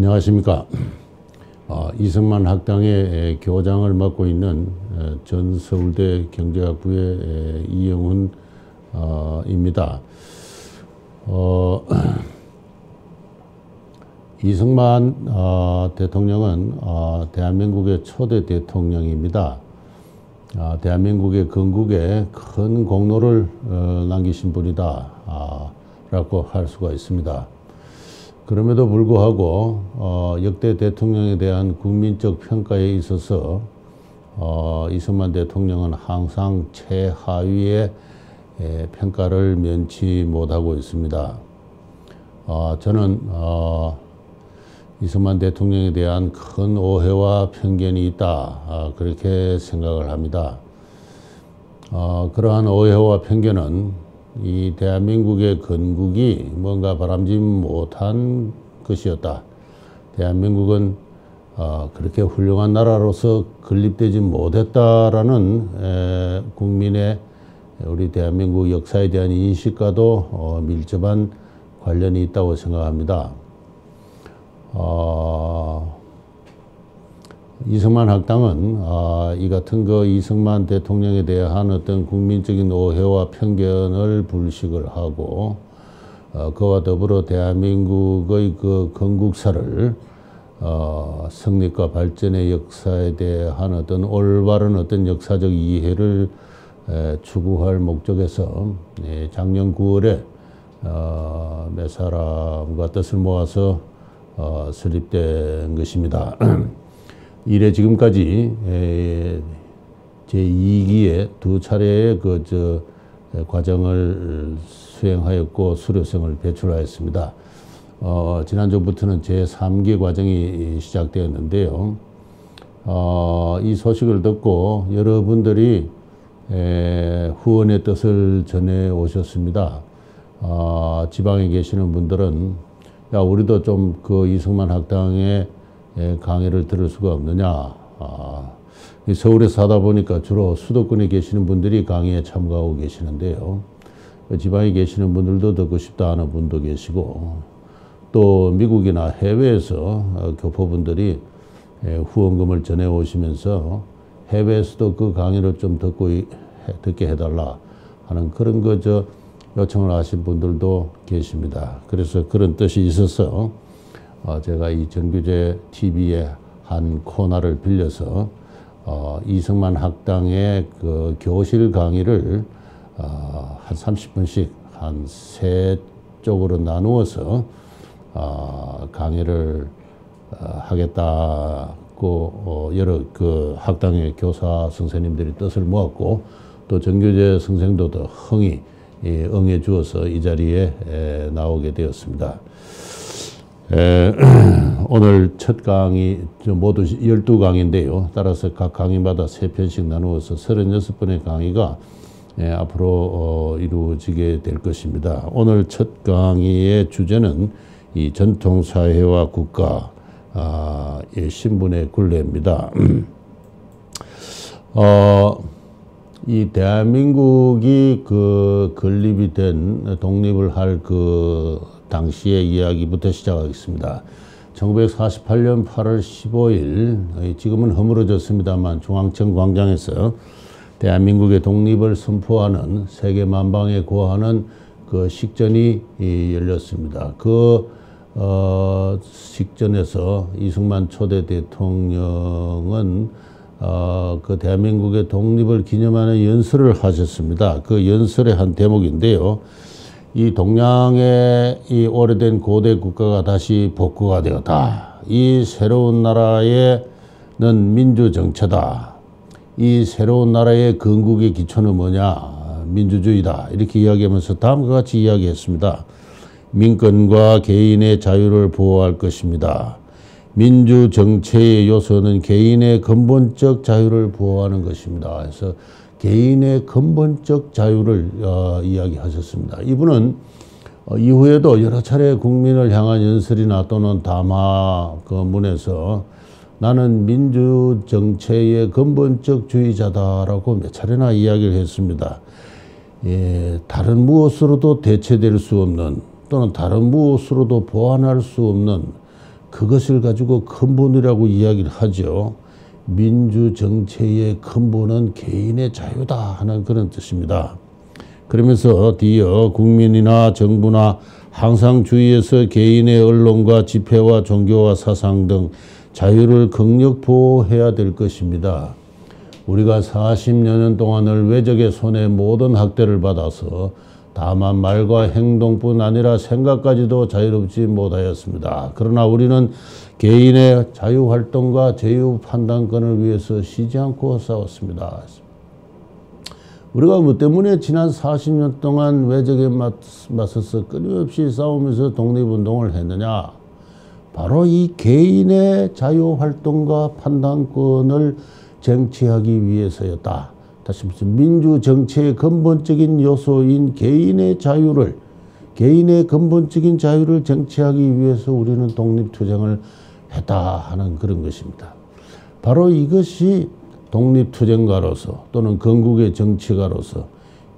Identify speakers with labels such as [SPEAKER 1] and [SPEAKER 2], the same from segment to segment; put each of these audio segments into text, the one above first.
[SPEAKER 1] 안녕하십니까. 이승만 학당의 교장을 맡고 있는 전 서울대 경제학부의 이영훈입니다. 이승만 대통령은 대한민국의 초대 대통령입니다. 대한민국의 건국에 큰 공로를 남기신 분이다 라고 할 수가 있습니다. 그럼에도 불구하고 역대 대통령에 대한 국민적 평가에 있어서 이승만 대통령은 항상 최하위의 평가를 면치 못하고 있습니다. 저는 이승만 대통령에 대한 큰 오해와 편견이 있다 그렇게 생각을 합니다. 그러한 오해와 편견은 이 대한민국의 건국이 뭔가 바람직지 못한 것이었다. 대한민국은 그렇게 훌륭한 나라로서 건립되지 못했다라는 국민의 우리 대한민국 역사에 대한 인식과도 밀접한 관련이 있다고 생각합니다. 이승만 학당은 이 같은 이승만 대통령에 대한 어떤 국민적인 오해와 편견을 불식을 하고 그와 더불어 대한민국의 건국사를 성립과 발전의 역사에 대한 어떤 올바른 어떤 역사적 이해를 추구할 목적에서 작년 9월에 몇 사람과 뜻을 모아서 설립된 것입니다. 이래 지금까지 제2기에 두 차례의 과정을 수행하였고 수료생을 배출하였습니다. 지난주부터는 제3기 과정이 시작되었는데요. 이 소식을 듣고 여러분들이 후원의 뜻을 전해 오셨습니다. 지방에 계시는 분들은 야, 우리도 좀 이승만 학당의 강의를 들을 수가 없느냐. 서울에 사다 보니까 주로 수도권에 계시는 분들이 강의에 참가하고 계시는데요. 지방에 계시는 분들도 듣고 싶다 하는 분도 계시고, 또 미국이나 해외에서 교포분들이 후원금을 전해 오시면서 해외에서도 그 강의를 좀 듣게 해달라 하는 그런 요청을 하신 분들도 계십니다. 그래서 그런 뜻이 있어서 제가 이 정규제 TV의 한 코너를 빌려서 이승만 학당의 교실 강의를 한 30분씩 한 3쪽으로 나누어서 강의를 하겠다고 여러 학당의 교사 선생님들이 뜻을 모았고 또 정규제 선생도 더 흥이 응해 주어서 이 자리에 나오게 되었습니다. 오늘 첫 강의 모두 12강인데요. 따라서 각 강의마다 3편씩 나누어서 36번의 강의가 앞으로 이루어지게 될 것입니다. 오늘 첫 강의의 주제는 이 전통사회와 국가의 신분의 굴레입니다. 이 대한민국이 건립이 된 독립을 할 당시의 이야기부터 시작하겠습니다. 1948년 8월 15일, 지금은 허물어졌습니다만 중앙청 광장에서 대한민국의 독립을 선포하는 세계만방에 고하는 식전이 열렸습니다. 식전에서 이승만 초대 대통령은 대한민국의 독립을 기념하는 연설을 하셨습니다. 그 연설의 한 대목인데요. 이 동양의 이 오래된 고대 국가가 다시 복구가 되었다. 이 새로운 나라에는 민주정체다. 이 새로운 나라의 건국의 기초는 뭐냐? 민주주의다. 이렇게 이야기하면서 다음과 같이 이야기했습니다. 민권과 개인의 자유를 보호할 것입니다. 민주정체의 요소는 개인의 근본적 자유를 보호하는 것입니다. 그래서 개인의 근본적 자유를 이야기하셨습니다. 이분은 이후에도 여러 차례 국민을 향한 연설이나 또는 담화 문에서 나는 민주정체의 근본적 주의자다라고 몇 차례나 이야기를 했습니다. 다른 무엇으로도 대체될 수 없는 또는 다른 무엇으로도 보완할 수 없는 그것을 가지고 근본이라고 이야기를 하죠. 민주 정체의 근본은 개인의 자유다 하는 그런 뜻입니다. 그러면서 뒤이어 국민이나 정부나 항상 주의해서 개인의 언론과 집회와 종교와 사상 등 자유를 극력 보호해야 될 것입니다. 우리가 40여 년 동안을 외적의 손에 모든 학대를 받아서 다만 말과 행동뿐 아니라 생각까지도 자유롭지 못하였습니다. 그러나 우리는 개인의 자유활동과 자유판단권을 위해서 쉬지 않고 싸웠습니다. 우리가 뭐 때문에 지난 40년 동안 외적에 맞서서 끊임없이 싸우면서 독립운동을 했느냐? 바로 이 개인의 자유활동과 판단권을 쟁취하기 위해서였다. 다시 말해서 민주 정치의 근본적인 요소인 개인의 근본적인 자유를 쟁취하기 위해서 우리는 독립투쟁을 했다 하는 그런 것입니다. 바로 이것이 독립투쟁가로서 또는 건국의 정치가로서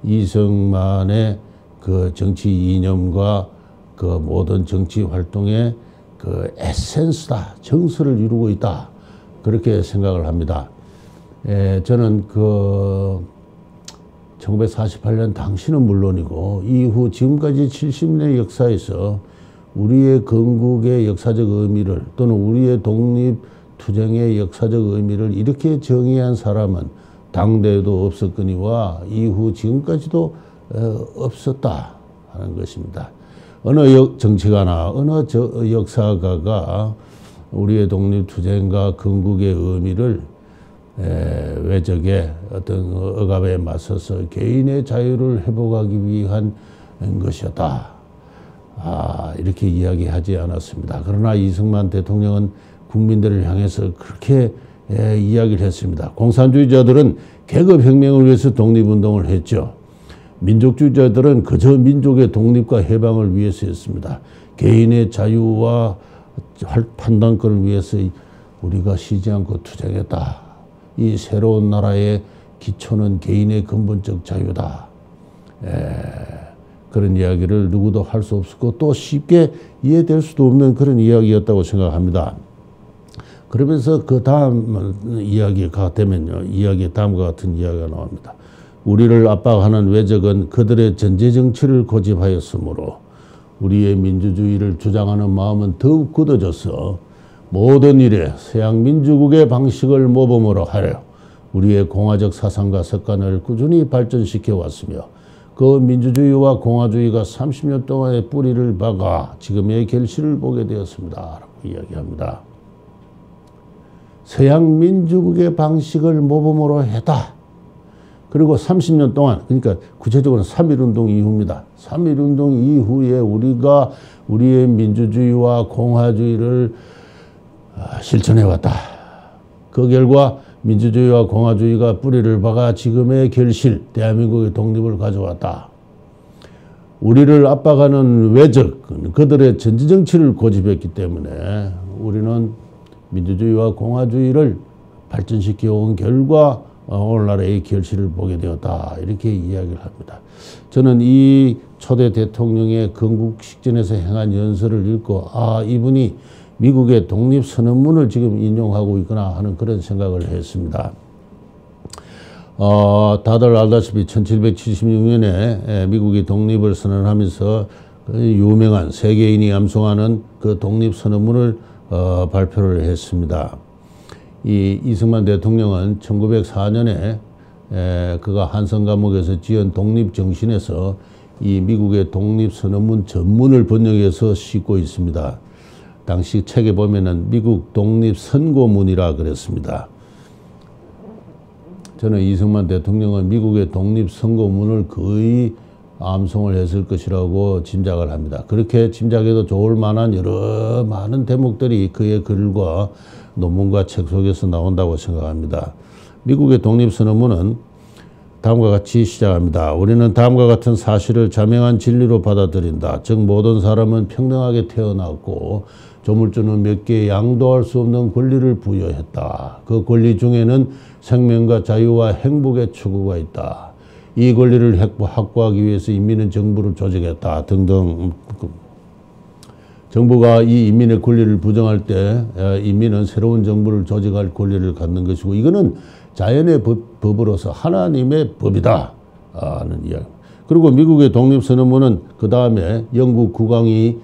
[SPEAKER 1] 이승만의 그 정치 이념과 그 모든 정치 활동의 그 에센스다, 정서를 이루고 있다. 그렇게 생각을 합니다. 저는 그 1948년 당시는 물론이고 이후 지금까지 70년의 역사에서 우리의 건국의 역사적 의미를 또는 우리의 독립투쟁의 역사적 의미를 이렇게 정의한 사람은 당대에도 없었거니와 이후 지금까지도 없었다 하는 것입니다. 어느 정치가나 어느 역사가가 우리의 독립투쟁과 건국의 의미를 외적의 어떤 억압에 맞서서 개인의 자유를 회복하기 위한 것이었다. 이렇게 이야기하지 않았습니다. 그러나 이승만 대통령은 국민들을 향해서 그렇게 이야기를 했습니다. 공산주의자들은 계급혁명을 위해서 독립운동을 했죠. 민족주의자들은 그저 민족의 독립과 해방을 위해서 했습니다. 개인의 자유와 판단권을 위해서 우리가 쉬지 않고 투쟁했다. 이 새로운 나라의 기초는 개인의 근본적 자유다. 그런 이야기를 누구도 할 수 없었고 또 쉽게 이해될 수도 없는 그런 이야기였다고 생각합니다. 그러면서 그 다음 이야기가 되면요. 이야기 다음과 같은 이야기가 나옵니다. 우리를 압박하는 외적은 그들의 전제 정치를 고집하였으므로 우리의 민주주의를 주장하는 마음은 더욱 굳어져서 모든 일에 서양 민주국의 방식을 모범으로 하려 우리의 공화적 사상과 습관을 꾸준히 발전시켜 왔으며 그 민주주의와 공화주의가 30년 동안의 뿌리를 박아 지금의 결실을 보게 되었습니다. 라고 이야기합니다. 서양 민주국의 방식을 모범으로 했다. 그리고 30년 동안, 그러니까 구체적으로는 3.1운동 이후입니다. 3.1운동 이후에 우리가 우리의 민주주의와 공화주의를 실천해왔다. 그 결과 민주주의와 공화주의가 뿌리를 박아 지금의 결실, 대한민국의 독립을 가져왔다. 우리를 압박하는 외적, 그들의 전지정치를 고집했기 때문에 우리는 민주주의와 공화주의를 발전시켜온 결과 오늘날의 결실을 보게 되었다. 이렇게 이야기를 합니다. 저는 이 초대 대통령의 건국 식전에서 행한 연설을 읽고 이분이 미국의 독립선언문을 지금 인용하고 있구나 하는 그런 생각을 했습니다. 다들 알다시피 1776년에 미국이 독립을 선언하면서 유명한 세계인이 암송하는 그 독립선언문을 발표를 했습니다. 이 이승만 대통령은 1904년에 그가 한성 감옥에서 지은 독립정신에서 이 미국의 독립선언문 전문을 번역해서 싣고 있습니다. 당시 책에 보면은 미국 독립선고문이라 그랬습니다. 저는 이승만 대통령은 미국의 독립선고문을 거의 암송을 했을 것이라고 짐작을 합니다. 그렇게 짐작해도 좋을 만한 여러 많은 대목들이 그의 글과 논문과 책 속에서 나온다고 생각합니다. 미국의 독립선언문은 다음과 같이 시작합니다. 우리는 다음과 같은 사실을 자명한 진리로 받아들인다. 즉 모든 사람은 평등하게 태어났고 조물주는 몇 개 양도할 수 없는 권리를 부여했다. 그 권리 중에는 생명과 자유와 행복의 추구가 있다. 이 권리를 확보하기 위해서 인민은 정부를 조직했다. 등등. 정부가 이 인민의 권리를 부정할 때 인민은 새로운 정부를 조직할 권리를 갖는 것이고 이거는 자연의 법으로서 하나님의 법이다 하는 이야기. 그리고 미국의 독립선언문은 그 다음에 영국 국왕이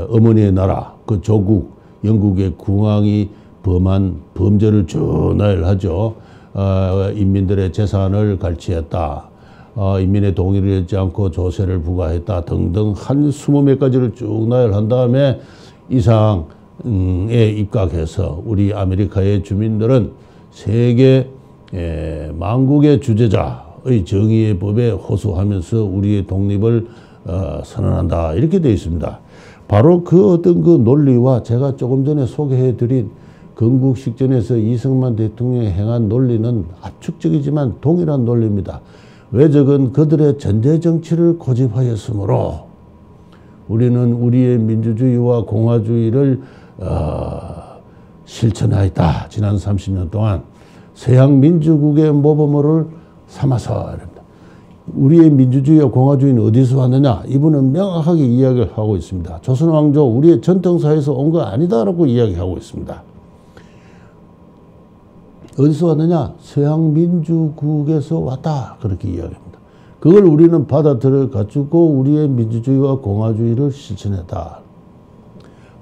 [SPEAKER 1] 어머니의 나라 그 조국 영국의 국왕이 범한 범죄를 쭉 나열하죠. 인민들의 재산을 갈취했다. 인민의 동의를 얻지 않고 조세를 부과했다 등등 한 20몇 가지를 쭉 나열한 다음에 이상에 입각해서 우리 아메리카의 주민들은 세계 만국의 주재자의 정의의 법에 호소하면서 우리의 독립을 선언한다 이렇게 되어 있습니다. 바로 그 어떤 그 논리와 제가 조금 전에 소개해드린 건국식전에서 이승만 대통령이 행한 논리는 압축적이지만 동일한 논리입니다. 왜적은 그들의 전제 정치를 고집하였으므로 우리는 우리의 민주주의와 공화주의를 실천하였다. 지난 30년 동안 서양 민주국의 모범을 삼아서 우리의 민주주의와 공화주의는 어디서 왔느냐? 이분은 명확하게 이야기를 하고 있습니다. 조선왕조 우리의 전통사에서 온 거 아니다라고 이야기하고 있습니다. 어디서 왔느냐? 서양 민주국에서 왔다. 그렇게 이야기합니다. 그걸 우리는 받아들여 가지고 우리의 민주주의와 공화주의를 실천했다.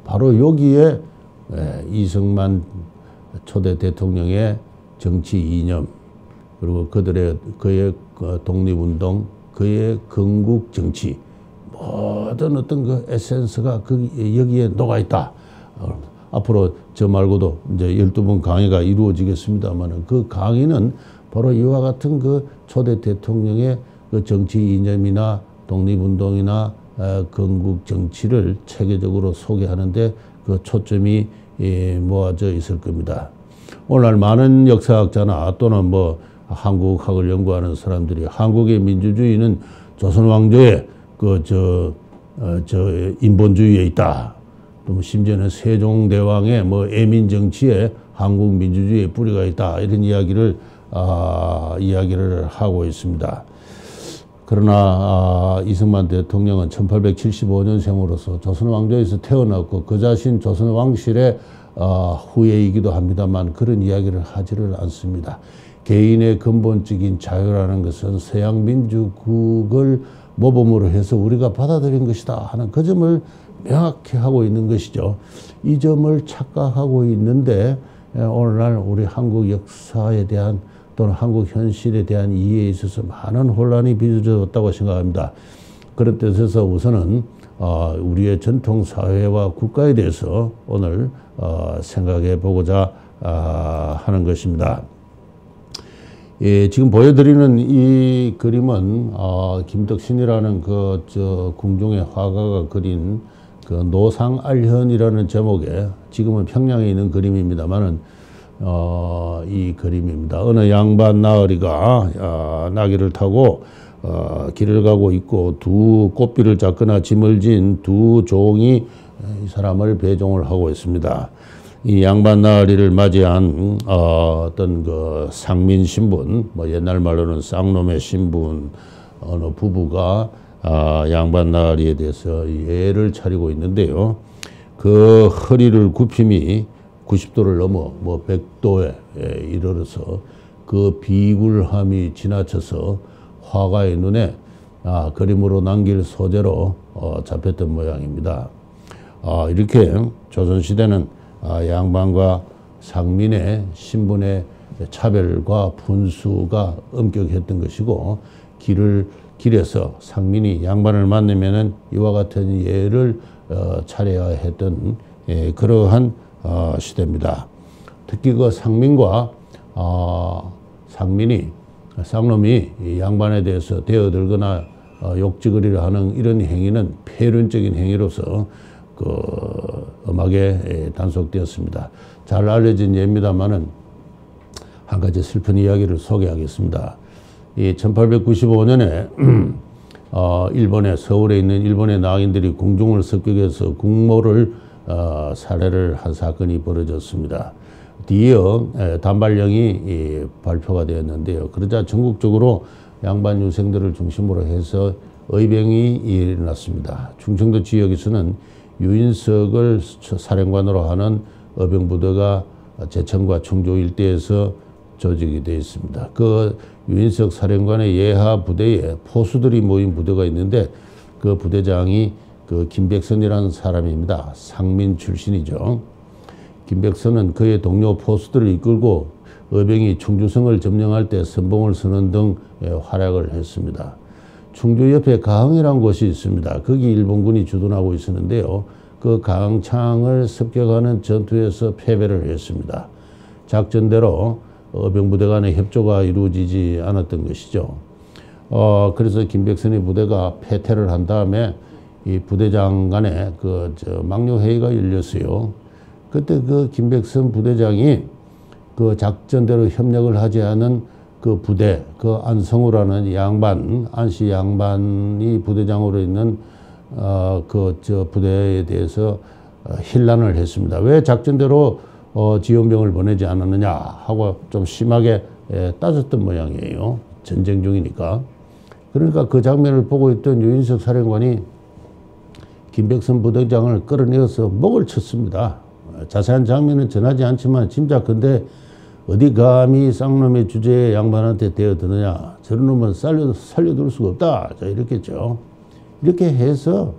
[SPEAKER 1] 바로 여기에 이승만 초대 대통령의 정치 이념 그리고 그의 독립운동, 그의 건국 정치 모든 어떤 그 에센스가 여기에 녹아있다. 앞으로 저 말고도 이제 12번 강의가 이루어지겠습니다만 그 강의는 바로 이와 같은 그 초대 대통령의 그 정치 이념이나 독립운동이나 건국 정치를 체계적으로 소개하는데 그 초점이 모아져 있을 겁니다. 오늘 많은 역사학자나 또는 뭐 한국학을 연구하는 사람들이 한국의 민주주의는 조선왕조의 인본주의에 있다. 또 심지어는 세종대왕의 애민 정치에 한국 민주주의의 뿌리가 있다. 이런 이야기를 하고 있습니다. 그러나 이승만 대통령은 1875년생으로서 조선왕조에서 태어났고 그 자신 조선왕실의 후예이기도 합니다만 그런 이야기를 하지를 않습니다. 개인의 근본적인 자유라는 것은 서양 민주국을 모범으로 해서 우리가 받아들인 것이다 하는 그 점을 명확히 하고 있는 것이죠. 이 점을 착각하고 있는데 오늘날 우리 한국 역사에 대한 또는 한국 현실에 대한 이해에 있어서 많은 혼란이 빚어졌다고 생각합니다. 그런 뜻에서 우선은 우리의 전통사회와 국가에 대해서 오늘 생각해 보고자 하는 것입니다. 지금 보여드리는 이 그림은 김덕신이라는 궁중의 화가가 그린 그 노상알현이라는 제목의 지금은 평양에 있는 그림입니다만은 이 그림입니다. 어느 양반 나으리가 나귀를 타고 길을 가고 있고 두 꽃비를 잡거나 짐을 진 두 종이 이 사람을 배종을 하고 있습니다. 이 양반 나으리를 맞이한 어떤 그 상민 신분, 옛날 말로는 쌍놈의 신분 어느 부부가 양반 나으리에 대해서 예를 차리고 있는데요. 그 허리를 굽힘이 90도를 넘어 100도에 이르러서 그 비굴함이 지나쳐서 화가의 눈에 그림으로 남길 소재로 잡혔던 모양입니다. 이렇게 조선시대는 양반과 상민의 신분의 차별과 분수가 엄격했던 것이고 길에서 상민이 양반을 만나면은 이와 같은 예를 차려야 했던 그러한 시대입니다. 특히 그 상민과 쌍놈이 양반에 대해서 대어들거나 욕지거리를 하는 이런 행위는 폐륜적인 행위로서 음악에 단속되었습니다. 잘 알려진 예입니다만은 한 가지 슬픈 이야기를 소개하겠습니다. 이 1895년에 일본의 서울에 있는 일본의 낭인들이 궁중을 습격해서 국모를 살해를 한 사건이 벌어졌습니다. 뒤이어 단발령이 발표가 되었는데요. 그러자 전국적으로 양반 유생들을 중심으로 해서 의병이 일어났습니다. 충청도 지역에서는 유인석을 사령관으로 하는 어병부대가 제천과 충주 일대에서 조직이 되어 있습니다. 그 유인석 사령관의 예하 부대에 포수들이 모인 부대가 있는데 그 부대장이 그 김백선이라는 사람입니다. 상민 출신이죠. 김백선은 그의 동료 포수들을 이끌고 어병이 충주성을 점령할 때 선봉을 서는 등 활약을 했습니다. 충주 옆에 가흥이라는 곳이 있습니다. 거기 일본군이 주둔하고 있었는데요. 그 가흥창을 습격하는 전투에서 패배를 했습니다. 작전대로 어병부대 간의 협조가 이루어지지 않았던 것이죠. 그래서 김백선의 부대가 패퇴를 한 다음에 이 부대장 간에 막류회의가 열렸어요. 그때 그 김백선 부대장이 그 작전대로 협력을 하지 않은 그 부대, 그 안성우라는 양반, 안씨 양반이 부대장으로 있는 부대에 대해서 hir난을 했습니다. 왜 작전대로 지원병을 보내지 않았느냐 하고 좀 심하게 따졌던 모양이에요. 전쟁 중이니까. 그러니까 그 장면을 보고 있던 유인석 사령관이 김백선 부대장을 끌어내어서 목을 쳤습니다. 자세한 장면은 전하지 않지만 짐작컨대 어디 감히 쌍놈의 주제에 양반한테 대어드느냐. 저런 놈은 살려둘 수가 없다. 자, 이랬겠죠. 이렇게 해서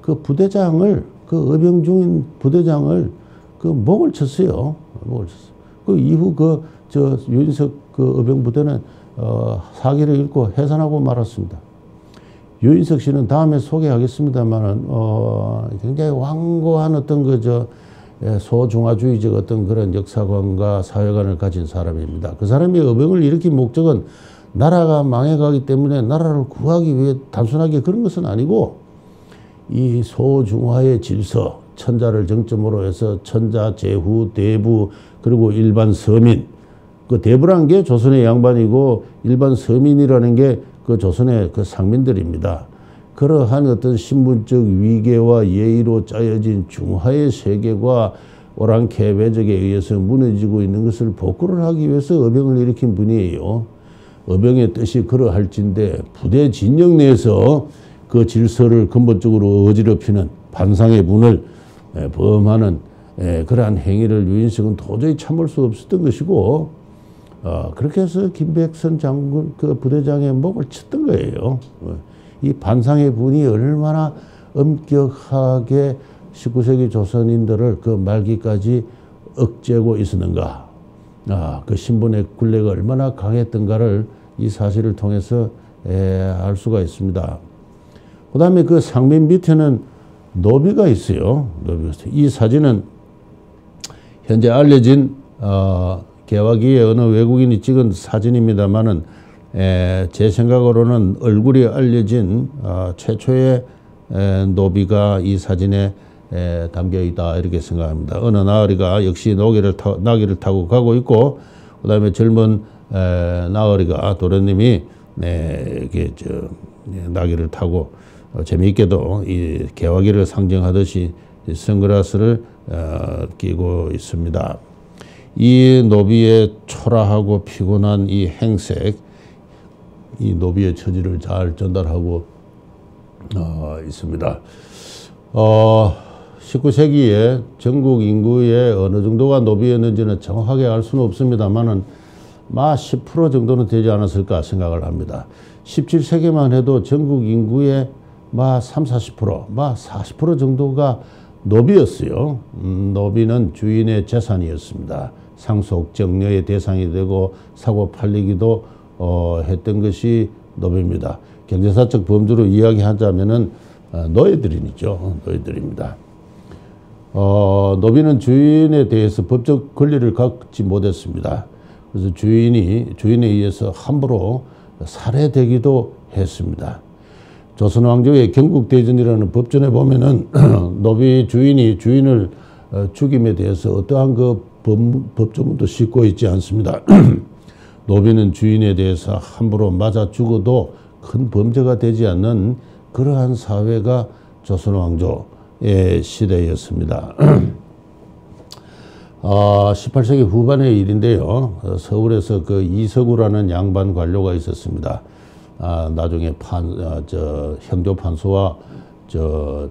[SPEAKER 1] 그 부대장을, 그 어병 중인 부대장을 그 목을 쳤어요. 목을 쳤어요. 그 이후 유인석 그 어병 부대는 사기를 잃고 해산하고 말았습니다. 유인석 씨는 다음에 소개하겠습니다만은 굉장히 완고한 어떤 소중화주의적 어떤 그런 역사관과 사회관을 가진 사람입니다. 그 사람이 어병을 일으킨 목적은 나라가 망해가기 때문에 나라를 구하기 위해 단순하게 그런 것은 아니고 이 소중화의 질서, 천자를 정점으로 해서 천자, 제후, 대부, 그리고 일반 서민. 그 대부라는 게 조선의 양반이고 일반 서민이라는 게 그 조선의 그 상민들입니다. 그러한 어떤 신분적 위계와 예의로 짜여진 중화의 세계가 오랑캐 외적에 의해서 무너지고 있는 것을 복구를 하기 위해서 어병을 일으킨 분이에요. 어병의 뜻이 그러할진데 부대 진영 내에서 그 질서를 근본적으로 어지럽히는 반상의 분을 범하는 그러한 행위를 유인석은 도저히 참을 수 없었던 것이고 그렇게 해서 김백선 장군 그 부대장의 목을 쳤던 거예요. 이 반상의 분이 얼마나 엄격하게 19세기 조선인들을 그 말기까지 억제고 있었는가. 그 신분의 굴레가 얼마나 강했던가를 이 사실을 통해서 알 수가 있습니다. 그 다음에 그 상민 밑에는 노비가 있어요. 이 사진은 현재 알려진 개화기에 어느 외국인이 찍은 사진입니다만은 제 생각으로는 얼굴이 알려진 최초의 노비가 이 사진에 담겨 있다 이렇게 생각합니다. 어느 나으리가 역시 나귀를 타고 가고 있고 그 다음에 젊은 나으리가 도련님이 나귀를 타고 재미있게도 이 개화기를 상징하듯이 선글라스를 끼고 있습니다. 이 노비의 초라하고 피곤한 이 행색, 이 노비의 처지를 잘 전달하고 있습니다. 19세기에 전국 인구의 어느 정도가 노비였는지는 정확하게 알 수는 없습니다만은 10% 정도는 되지 않았을까 생각을 합니다. 17세기만 해도 전국 인구의 30, 40%, 40% 정도가 노비였어요. 노비는 주인의 재산이었습니다. 상속, 정려의 대상이 되고 사고 팔리기도 했던 것이 노비입니다. 경제사적 범주로 이야기하자면은 노예들이죠. 노예들입니다. 노비는 주인에 대해서 법적 권리를 갖지 못했습니다. 그래서 주인에 의해서 함부로 살해되기도 했습니다. 조선 왕조의 경국대전이라는 법전에 보면은 노비 주인이 주인을 죽임에 대해서 어떠한 그 법조문도 싣고 있지 않습니다. 노비는 주인에 대해서 함부로 맞아 죽어도 큰 범죄가 되지 않는 그러한 사회가 조선 왕조의 시대였습니다. 18세기 후반의 일인데요. 서울에서 그 이석우라는 양반 관료가 있었습니다. 나중에 형조 판소와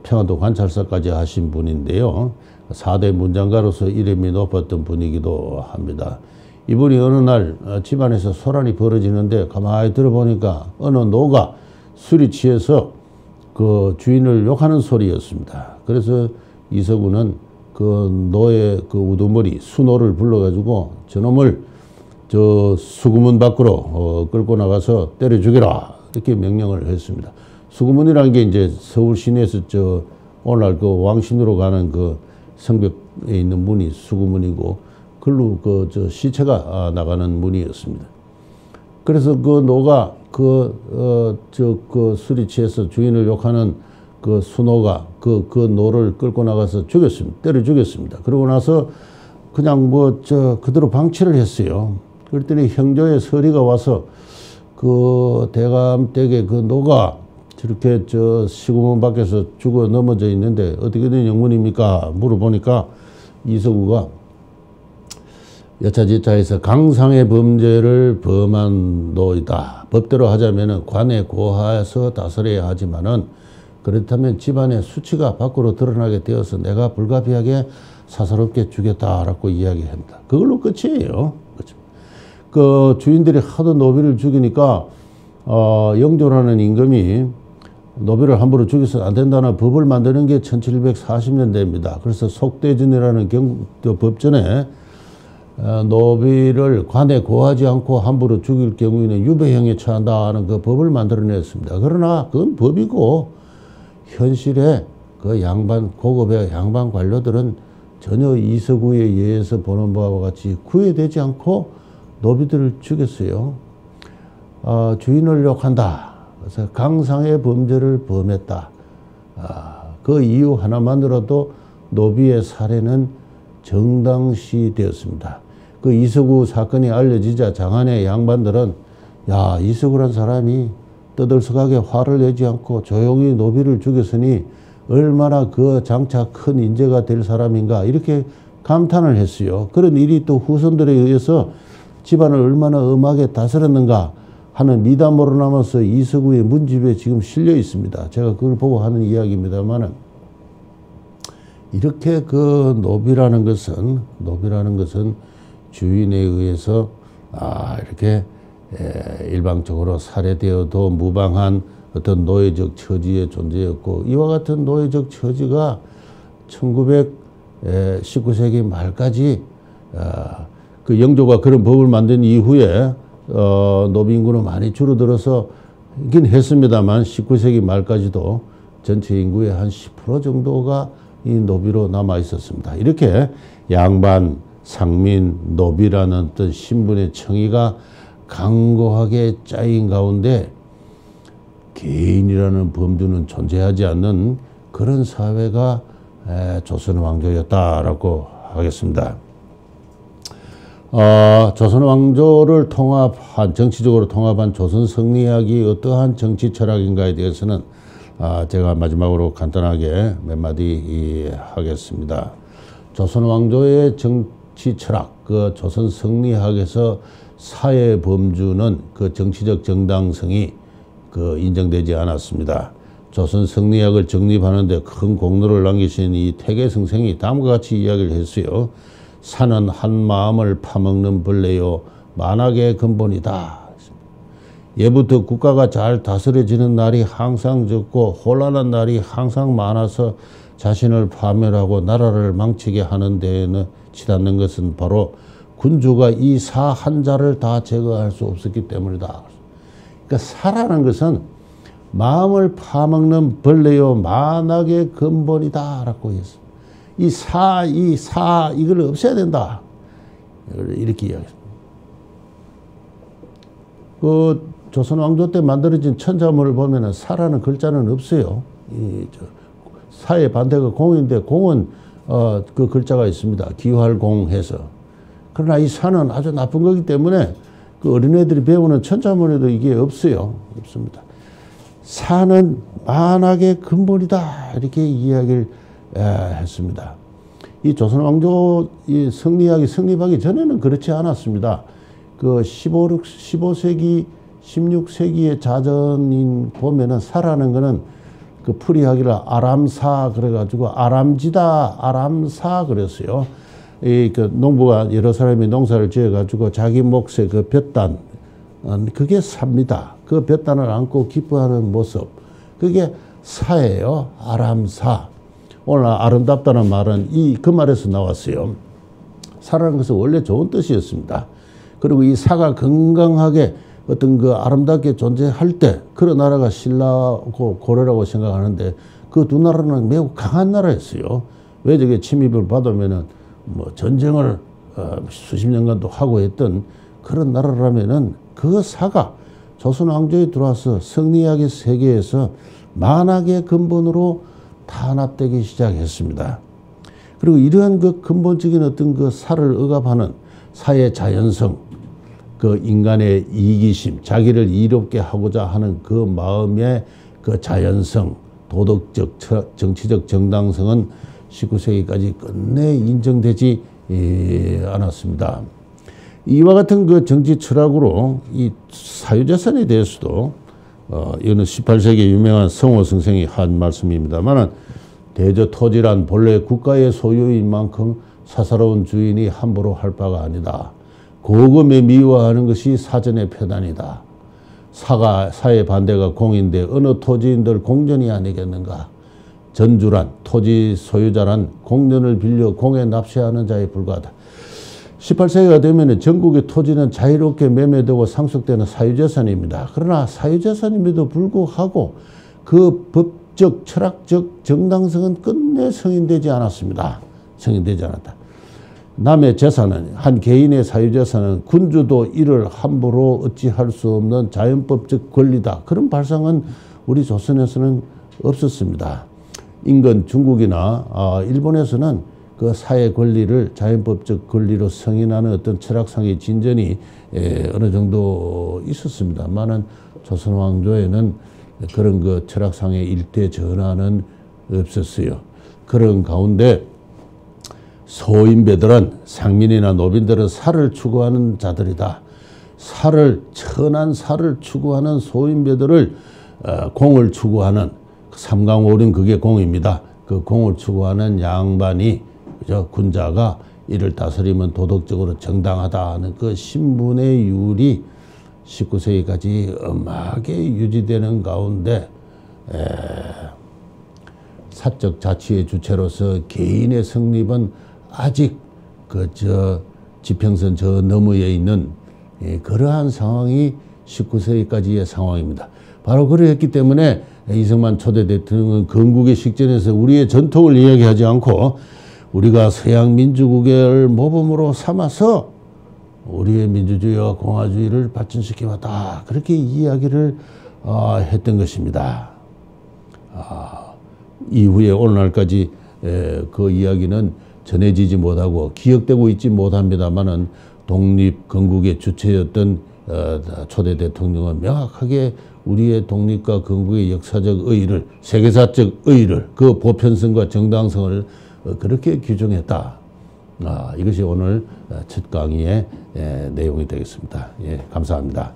[SPEAKER 1] 평안도 관찰사까지 하신 분인데요. 4대 문장가로서 이름이 높았던 분이기도 합니다. 이분이 어느 날 집안에서 소란이 벌어지는데 가만히 들어보니까 어느 노가 술이 취해서 그 주인을 욕하는 소리였습니다. 그래서 이서구는 그 노의 그 우두머리 수노를 불러가지고 저놈을 수구문 밖으로 끌고 나가서 때려 죽여라 이렇게 명령을 했습니다. 수구문이라는 게 이제 서울 시내에서 오늘날 그 왕신으로 가는 그 성벽에 있는 문이 수구문이고 글로 시체가 나가는 문이었습니다. 그래서 그 노가 술이 취해서 주인을 욕하는 그 수노가 그 노를 끌고 나가서 죽였습니다. 때려 죽였습니다. 그러고 나서 그냥 그대로 방치를 했어요. 그랬더니 형조의 서리가 와서 그 대감댁에 그 노가 저렇게 시구문 밖에서 죽어 넘어져 있는데 어떻게 된 영문입니까? 물어보니까 이서구가 여차저차해서 강상의 범죄를 범한 노이다. 법대로 하자면은 관에 고하여서 다스려야 하지만은 그렇다면 집안의 수치가 밖으로 드러나게 되어서 내가 불가피하게 사사롭게 죽였다라고 이야기합니다. 그걸로 끝이에요. 그렇죠? 그 주인들이 하도 노비를 죽이니까 영조라는 임금이 노비를 함부로 죽여서 안 된다는 법을 만드는 게 1740년대입니다. 그래서 속대전이라는 법전에 노비를 관에 고하지 않고 함부로 죽일 경우에는 유배형에 처한다는 그 법을 만들어냈습니다. 그러나 그건 법이고 현실에 그 고급의 양반 관료들은 전혀 이서구에 의해서 보는 바와 같이 구애되지 않고 노비들을 죽였어요. 주인을 욕한다. 그래서 강상의 범죄를 범했다. 그 이유 하나만으로도 노비의 살해는 정당시되었습니다. 그 이서구 사건이 알려지자 장안의 양반들은 야, 이서구란 사람이 떠들썩하게 화를 내지 않고 조용히 노비를 죽였으니 얼마나 그 장차 큰 인재가 될 사람인가 이렇게 감탄을 했어요. 그런 일이 또 후손들에 의해서 집안을 얼마나 엄하게 다스렸는가 하는 미담으로 남아서 이서구의 문집에 지금 실려 있습니다. 제가 그걸 보고 하는 이야기입니다만은 이렇게 그 노비라는 것은 주인에 의해서 이렇게 일방적으로 살해되어도 무방한 어떤 노예적 처지의 존재였고 이와 같은 노예적 처지가 19세기 말까지 그 영조가 그런 법을 만든 이후에 노비 인구는 많이 줄어들어서 있긴 했습니다만 19세기 말까지도 전체 인구의 한 10% 정도가 이 노비로 남아 있었습니다. 이렇게 양반, 상민, 노비라는 어떤 신분의 청의가 강고하게 짜인 가운데 개인이라는 범주는 존재하지 않는 그런 사회가 조선 왕조였다라고 하겠습니다. 조선 왕조를 정치적으로 통합한 조선 성리학이 어떠한 정치 철학인가에 대해서는 제가 마지막으로 간단하게 몇 마디 하겠습니다. 조선 왕조의 정치 철학, 그 조선 성리학에서 사회 범주는 그 정치적 정당성이 인정되지 않았습니다. 조선 성리학을 정립하는데 큰 공로를 남기신 이 태계성생이 다음과 같이 이야기를 했어요. 산은 한 마음을 파먹는 벌레요 만악의 근본이다. 예부터 국가가 잘 다스려지는 날이 항상 적고 혼란한 날이 항상 많아서 자신을 파멸하고 나라를 망치게 하는 데에는 치닫는 것은 바로 군주가 이 사 한자를 다 제거할 수 없었기 때문이다. 그러니까 사라는 것은 마음을 파먹는 벌레요 만악의 근본이다라고 했습니다. 이걸 없애야 된다. 이렇게 이야기했습니다. 그 조선 왕조 때 만들어진 천자문을 보면은 사라는 글자는 없어요. 사의 반대가 공인데 공은 그 글자가 있습니다. 기활공해서. 그러나 이 사는 아주 나쁜 거기 때문에 그 어린애들이 배우는 천자문에도 이게 없어요. 없습니다. 사는 만악의 근본이다. 이렇게 이야기를 했습니다. 이 조선 왕조 성리학이 성립하기 전에는 그렇지 않았습니다. 그 15세기, 16세기의 자전인 보면은 사라는 거는 그 풀이하기를 아람사 그래가지고 아람지다 아람사 그랬어요. 그 농부가 여러 사람이 농사를 지어가지고 자기 몫의 그 볕단 그게 삽니다. 그 볕단을 안고 기뻐하는 모습 그게 사예요. 아람사. 오늘 아름답다는 말은 그 말에서 나왔어요. 사라는 것은 원래 좋은 뜻이었습니다. 그리고 이 사가 건강하게 어떤 그 아름답게 존재할 때 그런 나라가 신라고 고려라고 생각하는데 그 두 나라는 매우 강한 나라였어요. 왜 저게 침입을 받으면은 뭐 전쟁을 수십 년간도 하고 했던 그런 나라라면은 그 사가 조선 왕조에 들어와서 성리학의 세계에서 만학의 근본으로 탄압되기 시작했습니다. 그리고 이러한 그 근본적인 어떤 그 사를 억압하는 사의 자연성, 그 인간의 이기심, 자기를 이롭게 하고자 하는 그 마음의 그 자연성, 도덕적, 정치적 정당성은 19세기까지 끝내 인정되지 않았습니다. 이와 같은 그 정치 철학으로 이 사유재산에 대해서도 이거는 18세기 유명한 성호 선생이 한 말씀입니다만은 대저토지란 본래 국가의 소유인 만큼 사사로운 주인이 함부로 할 바가 아니다. 고금에 미워하는 것이 사전의 표단이다. 사의 반대가 공인데 어느 토지인들 공전이 아니겠는가. 전주란 토지 소유자란 공전을 빌려 공에 납세하는 자에 불과하다. 18세기가 되면 전국의 토지는 자유롭게 매매되고 상속되는 사유재산입니다. 그러나 사유재산임에도 불구하고 그 법적, 철학적 정당성은 끝내 승인되지 않았습니다. 승인되지 않았다. 남의 재산은, 한 개인의 사유재산은 군주도 이를 함부로 어찌할 수 없는 자연법적 권리다. 그런 발상은 우리 조선에서는 없었습니다. 인근 중국이나 일본에서는 그 사회 권리를 자연법적 권리로 승인하는 어떤 철학상의 진전이 어느 정도 있었습니다만은 조선 왕조에는 그런 그 철학상의 일대 전환은 없었어요. 그런 가운데 소인배들은 상민이나 노빈들은 살을 추구하는 자들이다. 천한 살을 추구하는 소인배들을 공을 추구하는 삼강오륜 그게 공입니다. 그 공을 추구하는 양반이 군자가 이를 다스리면 도덕적으로 정당하다 하는 그 신분의 유리 19세기까지 엄하게 유지되는 가운데 사적 자치의 주체로서 개인의 성립은 아직 지평선 저 너머에 있는 그러한 상황이 19세기까지의 상황입니다. 바로 그랬기 때문에 이승만 초대 대통령은 건국의 식전에서 우리의 전통을 이야기하지 않고 우리가 서양 민주국의 모범으로 삼아서 우리의 민주주의와 공화주의를 발전시켜왔다. 그렇게 이야기를 했던 것입니다. 이후에 오늘날까지 그 이야기는 전해지지 못하고 기억되고 있지 못합니다만은 독립 건국의 주체였던 초대 대통령은 명확하게 우리의 독립과 건국의 역사적 의의를, 세계사적 의의를, 그 보편성과 정당성을 그렇게 규정했다. 이것이 오늘 첫 강의의 내용이 되겠습니다. 예, 감사합니다.